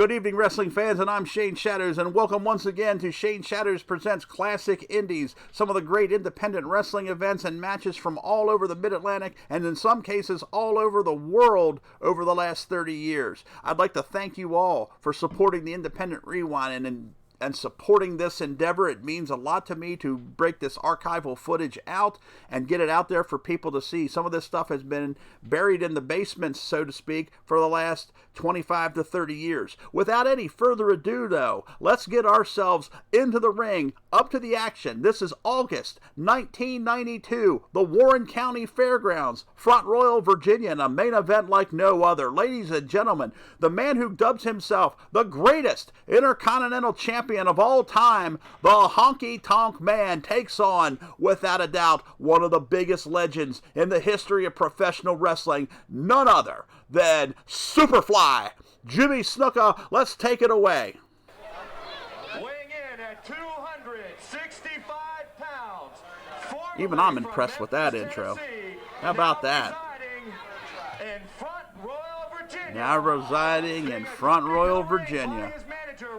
Good evening, wrestling fans, and I'm Shane Shatters, and welcome once again to Shane Shatters Presents Classic Indies, some of the great independent wrestling events and matches from all over the Mid-Atlantic, and in some cases, all over the world over the last 30 years. I'd like to thank you all for supporting the Independent Rewind and supporting this endeavor. It means a lot to me to break this archival footage out and get it out there for people to see. Some of this stuff has been buried in the basements, so to speak, for the last 25 to 30 years. Without any further ado, though, let's get ourselves into the ring, up to the action. This is August 1992, the Warren County Fairgrounds, Front Royal, Virginia, and a main event like no other. Ladies and gentlemen, the man who dubs himself the greatest Intercontinental Champion of all time, the Honky Tonk Man, takes on, without a doubt, one of the biggest legends in the history of professional wrestling, none other than Superfly, Jimmy Snuka. Let's take it away. Weighing in at 265 pounds. Even I'm impressed with that intro. How about that? Now residing in Front Royal, Virginia.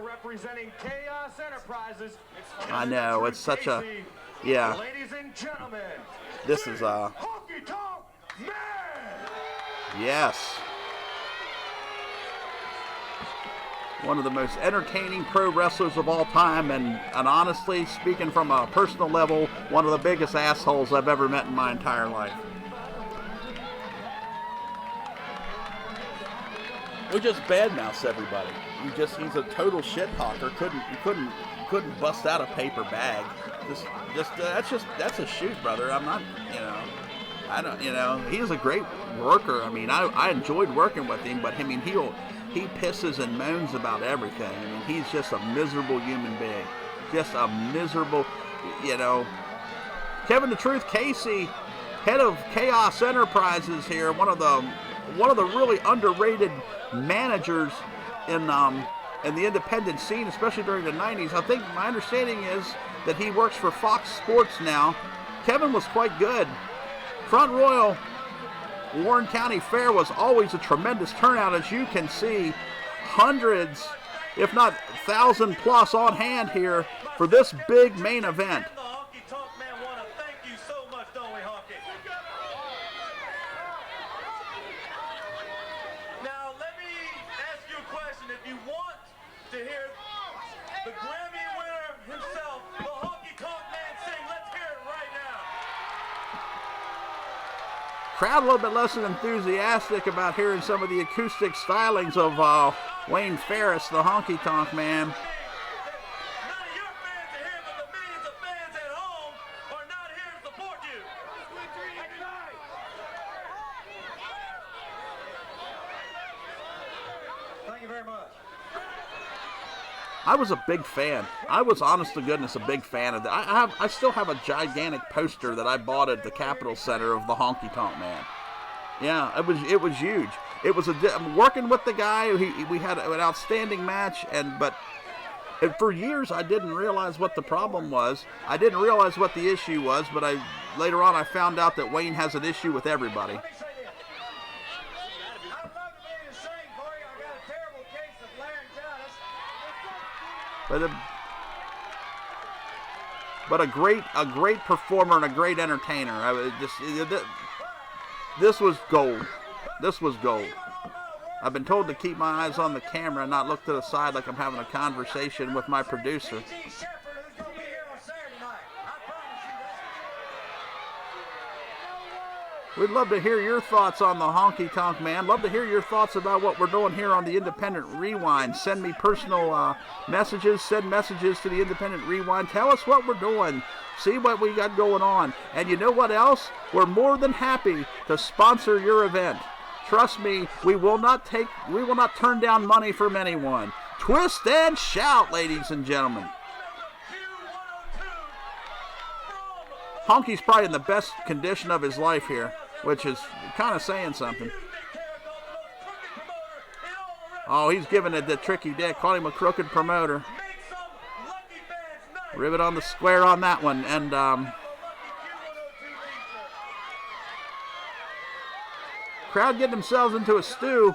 Representing Chaos Enterprises. I know, it's such a, yeah. Ladies and gentlemen, this is Honky Tonk Man. Yes. One of the most entertaining pro wrestlers of all time, and honestly, speaking from a personal level, one of the biggest assholes I've ever met in my entire life. We just badmouths everybody. He's a total shit talker. Couldn't bust out a paper bag. That's a shoot, brother. I'm not, he's a great worker. I mean, I enjoyed working with him, but I mean, he pisses and moans about everything. I mean, he's just a miserable human being. Just a miserable, Kevin the Truth Casey, head of Chaos Enterprises here, one of the really underrated managers in the independent scene, especially during the 90s. I think my understanding is that he works for Fox Sports now. Kevin was quite good. Front Royal Warren County Fair was always a tremendous turnout, as you can see. Hundreds, if not 1,000 plus on hand here for this big main event. Crowd a little bit less than enthusiastic about hearing some of the acoustic stylings of Wayne Ferris, the Honky Tonk Man. None of your fans are here, but the millions of fans at home are not here to support you. Thank you very much. I was a big fan. I was, honest to goodness, a big fan of that. I still have a gigantic poster that I bought at the Capitol Center of the Honky Tonk Man. Yeah, it was huge. It was working with the guy. We had an outstanding match, but for years I didn't realize what the problem was. I didn't realize what the issue was, but later on I found out that Wayne has an issue with everybody. But a great performer and a great entertainer. This was gold. This was gold. I've been told to keep my eyes on the camera and not look to the side like I'm having a conversation with my producer. We'd love to hear your thoughts on the Honky Tonk Man. Love to hear your thoughts about what we're doing here on the Independent Rewind. Send me personal messages. Send messages to the Independent Rewind. Tell us what we're doing. See what we got going on. And you know what else? We're more than happy to sponsor your event. Trust me, we will not turn down money from anyone. Twist and shout, ladies and gentlemen. Honky's probably in the best condition of his life here, which is kind of saying something. Oh, he's giving it the tricky dick. Call him a crooked promoter. Ribbit on the square on that one. And crowd getting themselves into a stew.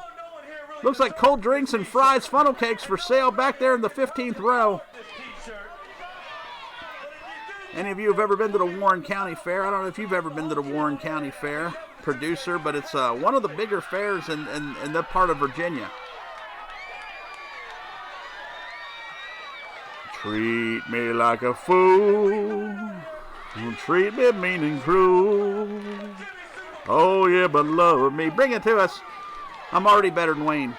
Looks like cold drinks and fries, funnel cakes for sale back there in the 15th row. Any of you have ever been to the Warren County Fair? I don't know if you've ever been to the Warren County Fair, producer, but it's one of the bigger fairs in that part of Virginia. Treat me like a fool, treat me mean and cruel. Oh yeah, but love me. Bring it to us. I'm already better than Wayne.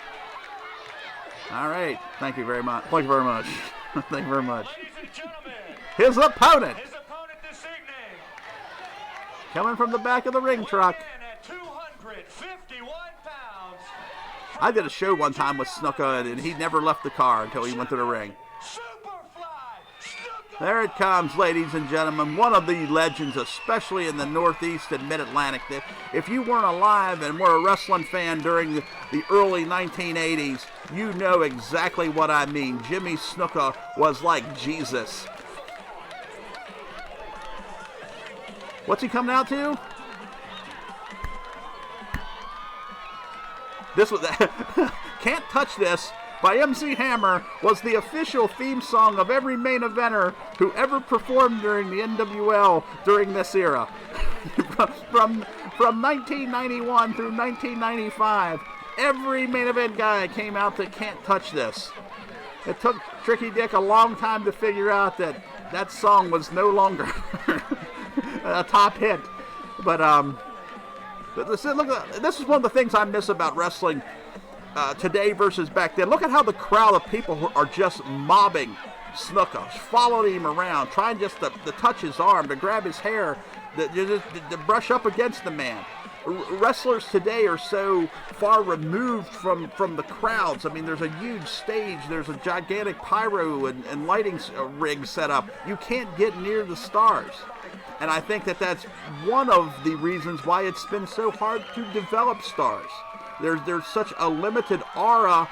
All right. Thank you very much. Thank you very much. Thank you very much. His opponent. This evening. Coming from the back of the ring truck. At 251 pounds. I did a show one time with Snuka, and he never left the car until he went to the ring. There it comes, ladies and gentlemen. One of the legends, especially in the Northeast and Mid-Atlantic. If you weren't alive and were a wrestling fan during the early 1980s, you know exactly what I mean. Jimmy Snuka was like Jesus. What's he coming out to? This was Can't Touch This by MC Hammer was the official theme song of every main eventer who ever performed during the NWL during this era. From 1991 through 1995, every main event guy came out to Can't Touch This. It took Tricky Dick a long time to figure out that song was no longer a top hit. But this is one of the things I miss about wrestling today versus back then. Look at how the crowd of people are just mobbing Snuka, following him around, trying just to touch his arm, to grab his hair, to brush up against the man. Wrestlers today are so far removed from the crowds. I mean, there's a huge stage, there's a gigantic pyro and lighting rig set up. You can't get near the stars. And I think that's one of the reasons why it's been so hard to develop stars. There's such a limited aura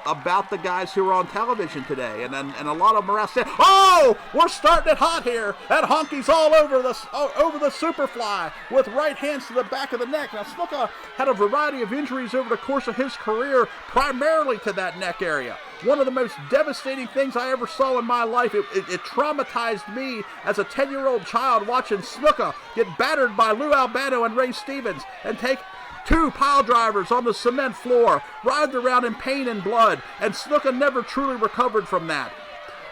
about the guys who are on television today, and a lot of them are out saying, "Oh, we're starting it hot here." And Honky's all over the Superfly with right hands to the back of the neck. Now Snuka had a variety of injuries over the course of his career, primarily to that neck area. One of the most devastating things I ever saw in my life. It traumatized me as a 10-year-old child watching Snuka get battered by Lou Albano and Ray Stevens and take 2 pile drivers on the cement floor, writhed around in pain and blood, and Snuka never truly recovered from that.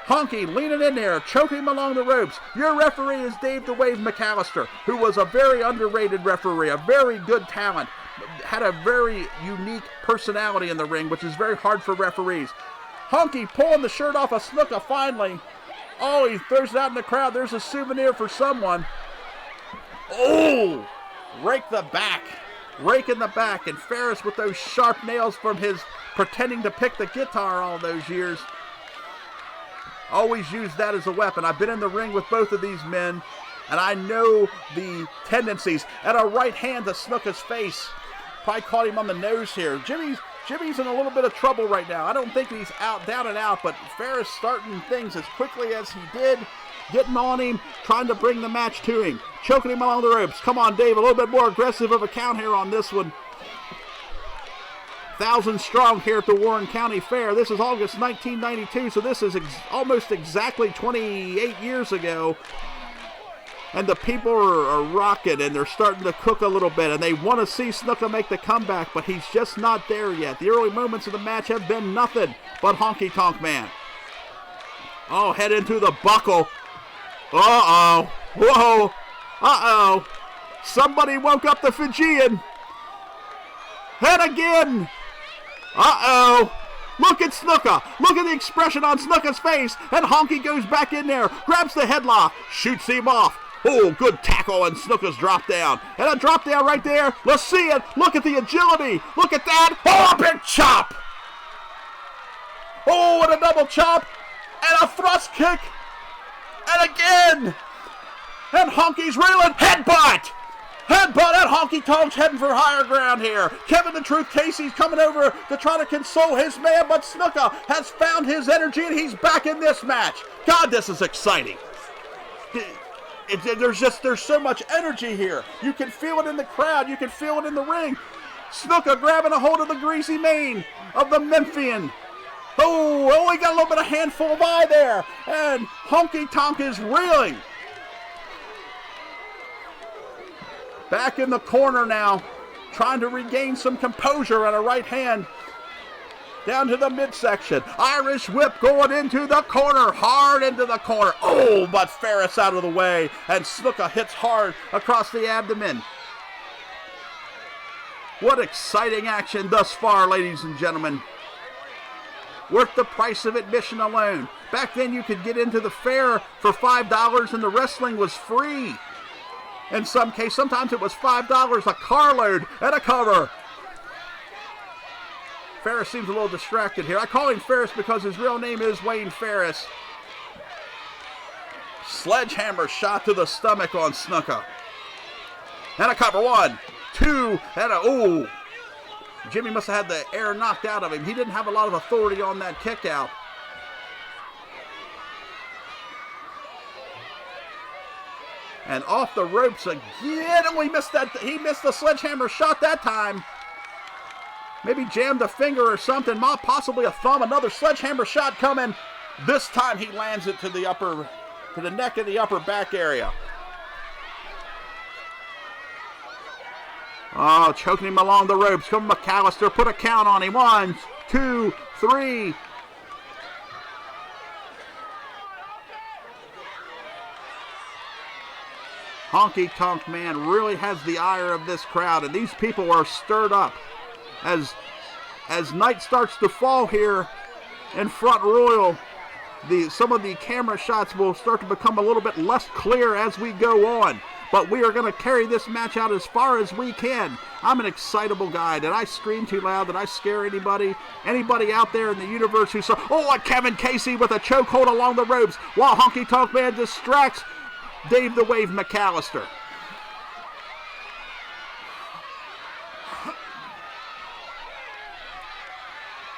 Honky leaning in there, choking him along the ropes. Your referee is Dave the Wave McAllister, who was a very underrated referee, a very good talent, had a very unique personality in the ring, which is very hard for referees. Honky pulling the shirt off of Snuka finally. Oh, he throws it out in the crowd. There's a souvenir for someone. Oh, rake the back. Rake in the back, and Ferris with those sharp nails from his pretending to pick the guitar all those years. Always used that as a weapon. I've been in the ring with both of these men, and I know the tendencies. And a right hand to Snuka's face. Probably caught him on the nose here. Jimmy's in a little bit of trouble right now. I don't think he's down and out, but Ferris starting things as quickly as he did. Getting on him, trying to bring the match to him. Choking him along the ropes. Come on, Dave, a little bit more aggressive of a count here on this one. 1,000 strong here at the Warren County Fair. This is August 1992, so this is almost exactly 28 years ago. And the people are rocking, and they're starting to cook a little bit, and they want to see Snuka make the comeback, but he's just not there yet. The early moments of the match have been nothing but Honky Tonk Man. Oh, head into the buckle. Uh-oh. Whoa. Uh-oh. Somebody woke up the Fijian. Head again. Uh-oh. Look at Snuka. Look at the expression on Snuka's face. And Honky goes back in there, grabs the headlock, shoots him off. Oh, good tackle, and Snuka's drop down. And a drop down right there. Let's see it. Look at the agility. Look at that. Oh, a big chop. Oh, and a double chop. And a thrust kick. And again. And Honky's reeling. Headbutt. Headbutt, and Honky Tonk's heading for higher ground here. Kevin the Truth Casey's coming over to try to console his man, but Snuka has found his energy, and he's back in this match. God, this is exciting. There's so much energy here. You can feel it in the crowd. You can feel it in the ring. Snuka grabbing a hold of the greasy mane of the Memphian. Oh, he got a little bit of handful of eye there. And Honky Tonk is reeling. Back in the corner now, trying to regain some composure and a right hand. Down to the midsection. Irish whip going into the corner. Hard into the corner. Oh, but Ferris out of the way. And Snuka hits hard across the abdomen. What exciting action thus far, ladies and gentlemen. Worth the price of admission alone. Back then you could get into the fair for $5 and the wrestling was free. In some cases, sometimes it was $5 a carload and a cover. Ferris seems a little distracted here. I call him Ferris because his real name is Wayne Ferris. Sledgehammer shot to the stomach on Snuka. And a cover. 1, 2, and a... Ooh. Jimmy must have had the air knocked out of him. He didn't have a lot of authority on that kick out. And off the ropes again. Oh, he missed that. He missed the sledgehammer shot that time. Maybe jammed a finger or something. Possibly a thumb. Another sledgehammer shot coming. This time he lands it to the neck and the upper back area. Oh, choking him along the ropes. Come McAllister, put a count on him. 1, 2, 3. Honky Tonk Man really has the ire of this crowd, and these people are stirred up. As night starts to fall here in Front Royal, some of the camera shots will start to become a little bit less clear as we go on. But we are going to carry this match out as far as we can. I'm an excitable guy. Did I scream too loud? Did I scare anybody? Anybody out there in the universe who saw... Oh, and Kevin Casey with a chokehold along the ropes while Honky Tonk Man distracts Dave the Wave McAllister.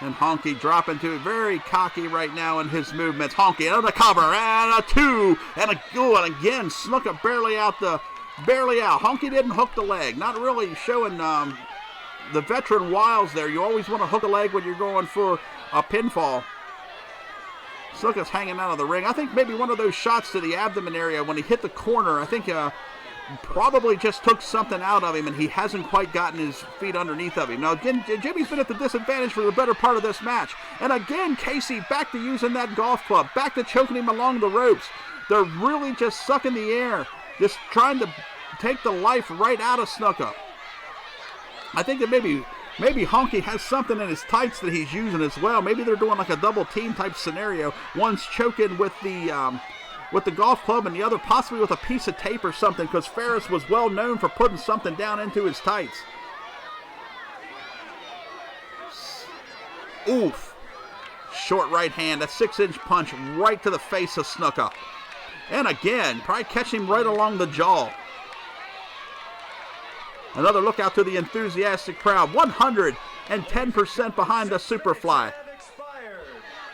And Honky dropping to very cocky right now in his movements. Honky on the cover and a 2 and a go, and again Snuka barely out. Honky didn't hook the leg. Not really showing the veteran wiles there. You always want to hook a leg when you're going for a pinfall. Snuka's hanging out of the ring. I think maybe one of those shots to the abdomen area when he hit the corner, I think probably just took something out of him, and he hasn't quite gotten his feet underneath of him. Now, again, Jimmy's been at the disadvantage for the better part of this match. And again, Casey back to using that golf club, back to choking him along the ropes. They're really just sucking the air, just trying to take the life right out of Snuka. I think that maybe Honky has something in his tights that he's using as well. Maybe they're doing like a double team type scenario. One's choking with the golf club and the other possibly with a piece of tape or something, because Ferris was well known for putting something down into his tights. Oof. Short right hand, a 6-inch punch right to the face of Snuka. And again, probably catching him right along the jaw. Another look out to the enthusiastic crowd. 110% behind the Superfly.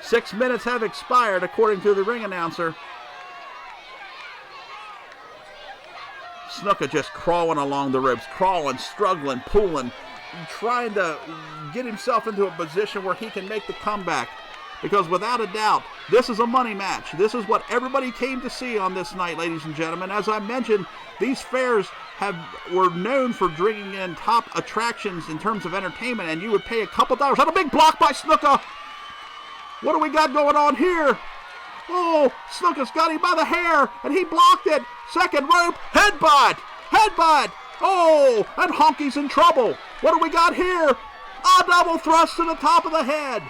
6 minutes have expired according to the ring announcer. Snuka just crawling along the ropes, crawling, struggling, pulling, trying to get himself into a position where he can make the comeback. Because without a doubt, this is a money match. This is what everybody came to see on this night, ladies and gentlemen. As I mentioned, these fairs were known for bringing in top attractions in terms of entertainment, and you would pay a couple dollars. And a big block by Snuka. What do we got going on here? Oh, Snuka's got him by the hair, and he blocked it. Second rope, headbutt. Oh, and Honky's in trouble. What do we got here? A double thrust to the top of the head.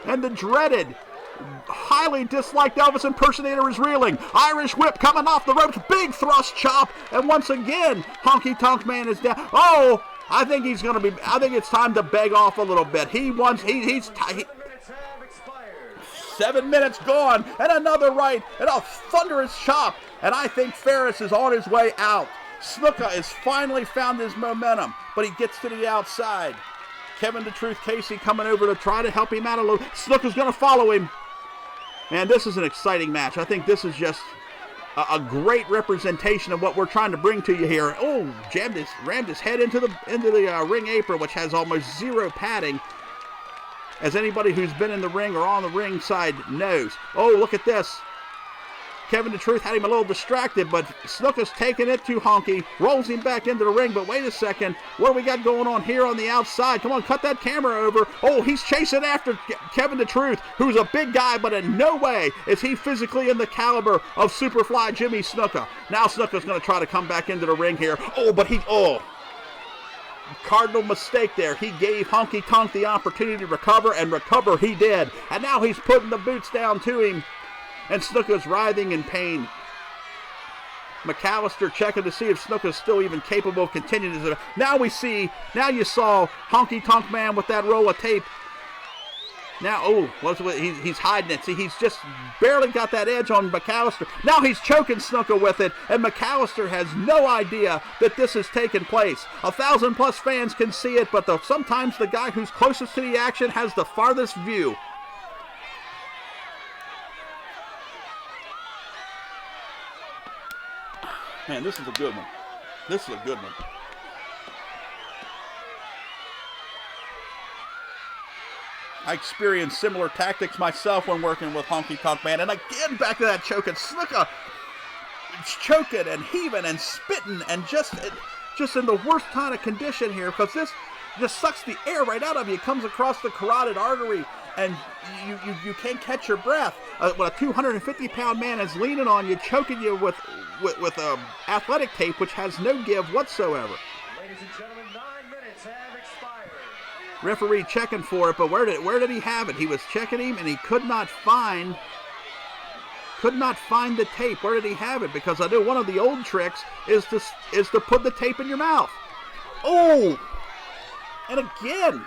And the dreaded, highly disliked Elvis impersonator is reeling. Irish whip coming off the ropes, big thrust chop, and once again, Honky Tonk Man is down. Oh, I think it's time to beg off a little bit. He's 7 minutes gone, and another right, and a thunderous chop, and I think Ferris is on his way out. Snuka has finally found his momentum, but he gets to the outside. Kevin the Truth Casey coming over to try to help him out a little. Snuka's going to follow him. And this is an exciting match. I think this is just a great representation of what we're trying to bring to you here. Oh, rammed his head into the ring apron, which has almost zero padding, as anybody who's been in the ring or on the ring side knows. Oh, look at this. Kevin the Truth had him a little distracted, but Snuka's taking it to Honky, rolls him back into the ring, but wait a second, what do we got going on here on the outside? Come on, cut that camera over. Oh, he's chasing after Kevin the Truth, who's a big guy, but in no way is he physically in the caliber of Superfly Jimmy Snuka. Now Snuka's going to try to come back into the ring here. Oh, but cardinal mistake there. He gave Honky Tonk the opportunity to recover, and recover he did. And now he's putting the boots down to him. And Snuka's writhing in pain. McAllister checking to see if Snuka's still even capable of continuing this. Now you saw Honky Tonk Man with that roll of tape. Now, he's hiding it. See, he's just barely got that edge on McAllister. Now he's choking Snuka with it, and McAllister has no idea that this is taking place. 1,000+ fans can see it, but sometimes the guy who's closest to the action has the farthest view. Man, this is a good one. This is a good one. I experienced similar tactics myself when working with Honky Tonk Man. And again, back to that choking. Snuka choking and heaving and spitting and just in the worst kind of condition here, because this just sucks the air right out of you. It comes across the carotid artery, and you can't catch your breath. When a 250-pound man is leaning on you, choking you with athletic tape, which has no give whatsoever. Ladies and gentlemen, 9 minutes have expired. Referee checking for it, but where did he have it? He was checking him, and he could not find the tape. Where did he have it? Because I know one of the old tricks is to put the tape in your mouth. Oh, and again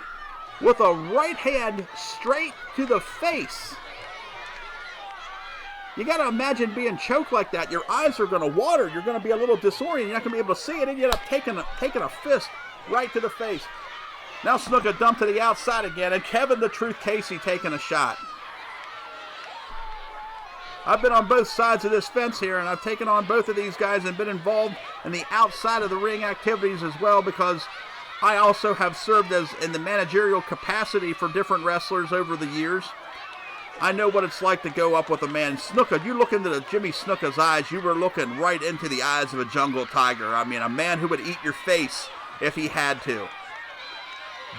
with a right hand straight to the face. You got to imagine being choked like that. Your eyes are going to water. You're going to be a little disoriented. You're not going to be able to see it, and you end up taking a fist right to the face. Now Snuka dumped to the outside again, and Kevin the Truth Casey taking a shot. I've been on both sides of this fence here, and I've taken on both of these guys and been involved in the outside of the ring activities as well, because I also have served in the managerial capacity for different wrestlers over the years. I know what it's like to go up with a man. Snuka, you look into Jimmy Snuka's eyes, you were looking right into the eyes of a jungle tiger. I mean, a man who would eat your face if he had to.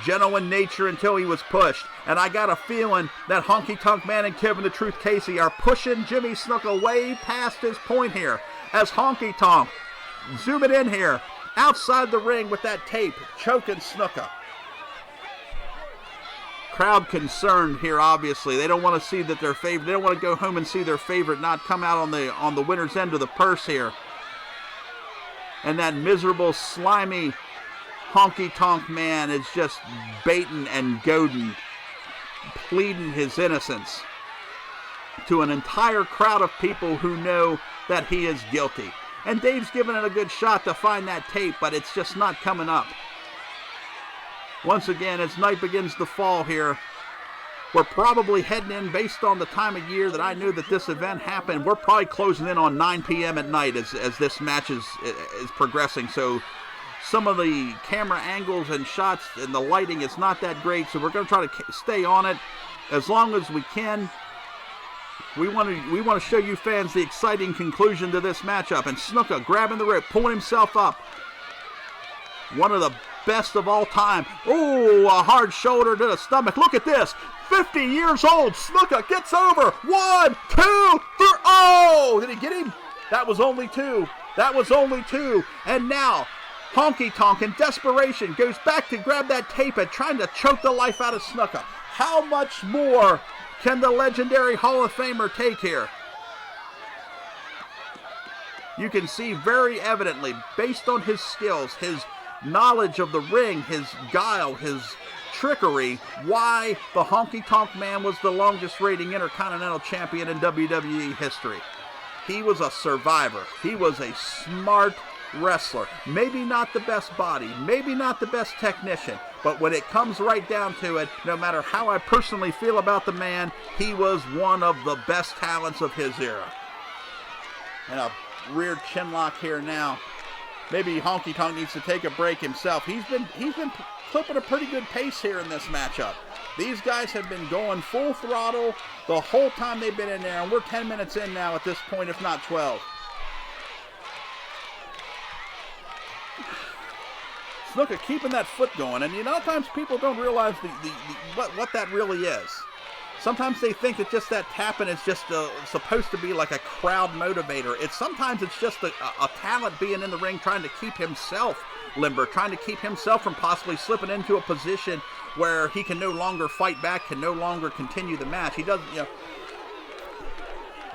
Gentle in nature until he was pushed. And I got a feeling that Honky Tonk Man and Kevin the Truth Casey are pushing Jimmy Snuka way past his point here. As Honky Tonk, zoom it in here, outside the ring with that tape, choking Snuka. Crowd concerned here, obviously. They don't want to see that their favorite, they don't want to go home and see their favorite not come out on the winner's end of the purse here. And that miserable, slimy Honky Tonk Man is just baiting and goading, pleading his innocence to an entire crowd of people who know that he is guilty. And Dave's giving it a good shot to find that tape, but it's just not coming up. Once again, as night begins to fall here, we're probably heading in, based on the time of year that I knew that this event happened, we're probably closing in on 9 p.m. at night as this match is progressing. So some of the camera angles and shots and the lighting is not that great, so we're going to try to stay on it as long as we can. We want to show you fans the exciting conclusion to this matchup. And Snuka grabbing the rope, pulling himself up. One of the best of all time. Oh, a hard shoulder to the stomach. Look at this. 50 years old. Snuka gets over. 1, 2, 3. Oh, did he get him? That was only 2. That was only 2. And now Honky Tonk in desperation goes back to grab that tape and trying to choke the life out of Snuka. How much more can the legendary Hall of Famer take here? You can see very evidently, based on his skills, his knowledge of the ring, his guile, his trickery, why the Honky Tonk Man was the longest reigning Intercontinental Champion in WWE history. He was a survivor. He was a smart wrestler. Maybe not the best body, maybe not the best technician, but when it comes right down to it, no matter how I personally feel about the man, he was one of the best talents of his era. And a rear chin lock here now. Maybe Honky Tonk needs to take a break himself. He's been clipping a pretty good pace here in this matchup. These guys have been going full throttle the whole time they've been in there, and we're 10 minutes in now at this point, if not 12. Snuka keeping that foot going, and a lot of times people don't realize what that really is. Sometimes they think that just that tapping is just supposed to be like a crowd motivator. Sometimes it's just a talent being in the ring trying to keep himself limber, trying to keep himself from possibly slipping into a position where he can no longer fight back, can no longer continue the match. He doesn't,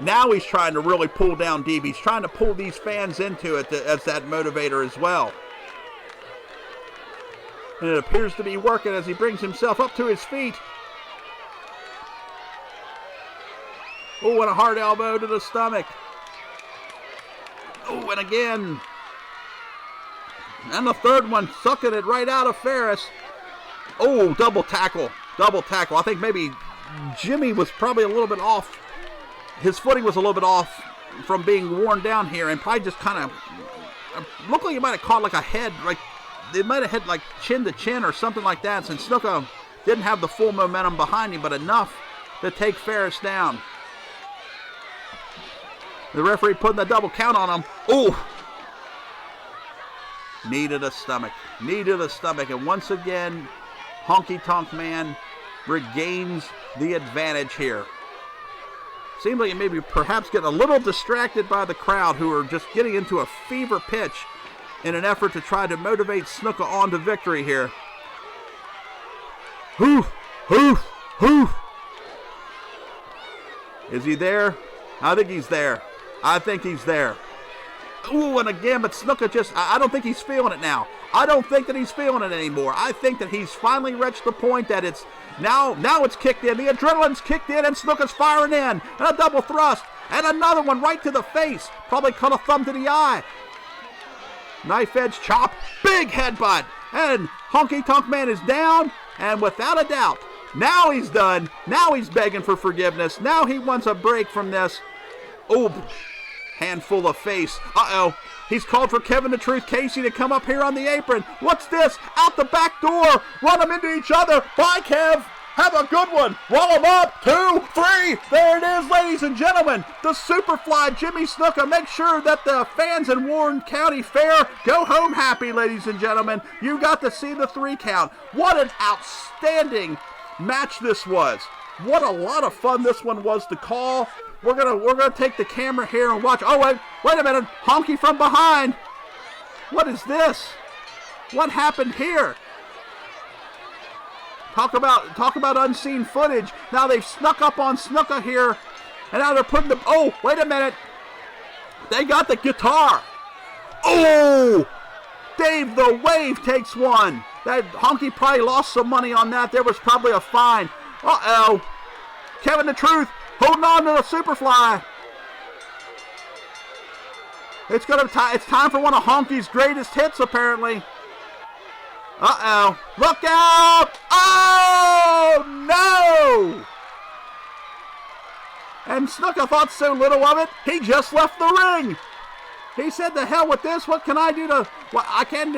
now he's trying to really pull down deep. He's trying to pull these fans into it as that motivator as well. And it appears to be working as he brings himself up to his feet. Oh, and a hard elbow to the stomach. Oh, and again. And the third one, sucking it right out of Ferris. Oh, double tackle. Double tackle. I think maybe Jimmy was probably a little bit off. His footing was a little bit off from being worn down here, and probably just kind of looked like he might have caught like a head, like they might have hit like chin to chin or something like that, since Snuka didn't have the full momentum behind him, but enough to take Ferris down. The referee putting the double count on him. Oh! Knee to the stomach. Knee to the stomach. And once again, Honky Tonk Man regains the advantage here. Seems like he may be perhaps getting a little distracted by the crowd, who are just getting into a fever pitch in an effort to try to motivate Snuka on to victory here. Hoof! Hoof! Hoof! Is he there? I think he's there. I think he's there. Ooh, and again, but Snuka I don't think he's feeling it now. I don't think that he's feeling it anymore. I think that he's finally reached the point that it's, now it's kicked in. The adrenaline's kicked in, and Snuka's firing in. And a double thrust. And another one right to the face. Probably cut a thumb to the eye. Knife edge chop. Big headbutt. And Honky Tonk Man is down. And without a doubt, now he's done. Now he's begging for forgiveness. Now he wants a break from this. Oh, handful of face. Uh-oh. He's called for Kevin the Truth Casey to come up here on the apron. What's this? Out the back door. Run them into each other. Bye, Kev. Have a good one. Roll them up. 2, 3. There it is, ladies and gentlemen. The Superfly Jimmy Snuka. Make sure that the fans in Warren County Fair go home happy, ladies and gentlemen. You got to see the 3 count. What an outstanding match this was. What a lot of fun this one was to call. We're gonna take the camera here and watch. Oh, wait a minute. Honky from behind. What is this? What happened here? Talk about unseen footage. Now they've snuck up on Snuka here, and now they're putting the. Oh, wait a minute. They got the guitar. Oh, Dave the Wave takes one. That Honky probably lost some money on that. There was probably a fine. Uh-oh. Kevin the Truth holding on to the Superfly. It's time for one of Honky's greatest hits, apparently. Uh-oh. Look out! Oh, no! And Snuka thought so little of it, he just left the ring. He said, "The hell with this. What can I do to? Well, I can't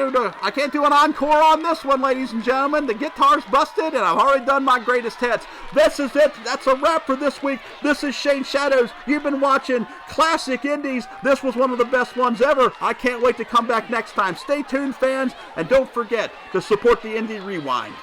do an encore on this one, ladies and gentlemen. The guitar's busted, and I've already done my greatest hits. This is it. That's a wrap for this week. This is Shane Shadows. You've been watching Classic Indies. This was one of the best ones ever. I can't wait to come back next time. Stay tuned, fans, and don't forget to support the Indie Rewind."